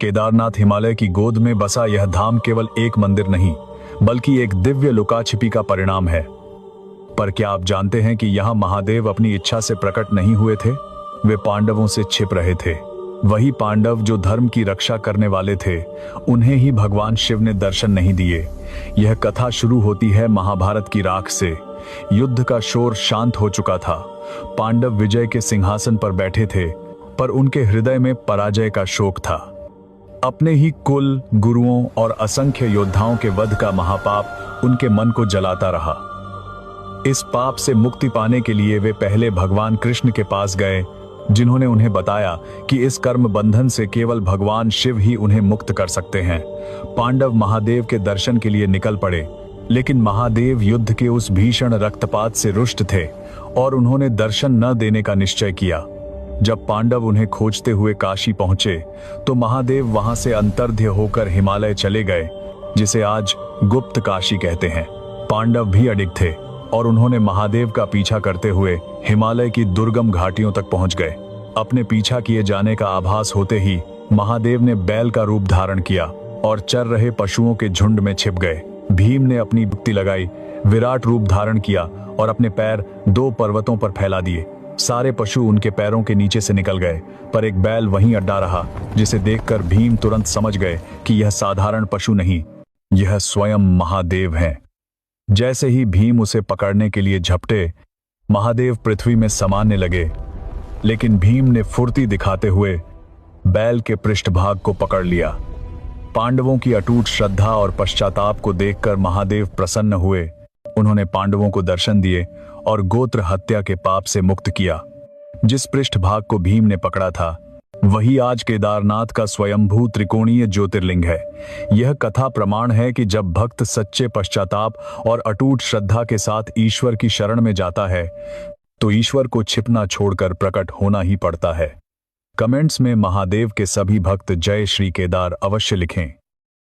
केदारनाथ हिमालय की गोद में बसा यह धाम केवल एक मंदिर नहीं, बल्कि एक दिव्य लुका-छिपी का परिणाम है। पर क्या आप जानते हैं कि यहाँ महादेव अपनी इच्छा से प्रकट नहीं हुए थे? वे पांडवों से छिप रहे थे। वही पांडव जो धर्म की रक्षा करने वाले थे, उन्हें ही भगवान शिव ने दर्शन नहीं दिए। यह कथा शुरू होती है महाभारत की राख से। युद्ध का शोर शांत हो चुका था। पांडव विजय के सिंहासन पर बैठे थे, पर उनके हृदय में पराजय का शोक था। अपने ही कुल, गुरुओं और असंख्य योद्धाओं के वध का महापाप उनके मन को जलाता रहा। इस पाप से मुक्ति पाने के लिए वे पहले भगवान कृष्ण के पास गए, जिन्होंने उन्हें बताया कि इस कर्म बंधन से केवल भगवान शिव ही उन्हें मुक्त कर सकते हैं। पांडव महादेव के दर्शन के लिए निकल पड़े, लेकिन महादेव युद्ध के उस भीषण रक्तपात से रुष्ट थे और उन्होंने दर्शन न देने का निश्चय किया। जब पांडव उन्हें खोजते हुए काशी पहुंचे, तो महादेव वहां से अंतर्ध्य होकर हिमालय चले गए, जिसे आज गुप्त काशी कहते हैं। पांडव भी अडिग थे और उन्होंने महादेव का पीछा करते हुए हिमालय की दुर्गम घाटियों तक पहुंच गए। अपने पीछा किए जाने का आभास होते ही महादेव ने बैल का रूप धारण किया और चर रहे पशुओं के झुंड में छिप गए। भीम ने अपनी युक्ति लगाई, विराट रूप धारण किया और अपने पैर 2 पर्वतों पर फैला दिए। सारे पशु उनके पैरों के नीचे से निकल गए, पर एक बैल वहीं अड्डा रहा, जिसे देखकर भीम तुरंत समझ गए कि यह साधारण पशु नहीं, यह स्वयं महादेव हैं। जैसे ही भीम उसे पकड़ने के लिए झपटे, महादेव पृथ्वी में समाने लगे, लेकिन भीम ने फुर्ती दिखाते हुए बैल के पृष्ठभाग को पकड़ लिया। पांडवों की अटूट श्रद्धा और पश्चाताप को देखकर महादेव प्रसन्न हुए। उन्होंने पांडवों को दर्शन दिए और गोत्र हत्या के पाप से मुक्त किया। जिस पृष्ठभाग को भीम ने पकड़ा था, वही आज केदारनाथ का स्वयंभू त्रिकोणीय ज्योतिर्लिंग है। यह कथा प्रमाण है कि जब भक्त सच्चे पश्चाताप और अटूट श्रद्धा के साथ ईश्वर की शरण में जाता है, तो ईश्वर को छिपना छोड़कर प्रकट होना ही पड़ता है। कमेंट्स में महादेव के सभी भक्त जय श्री केदार अवश्य लिखें।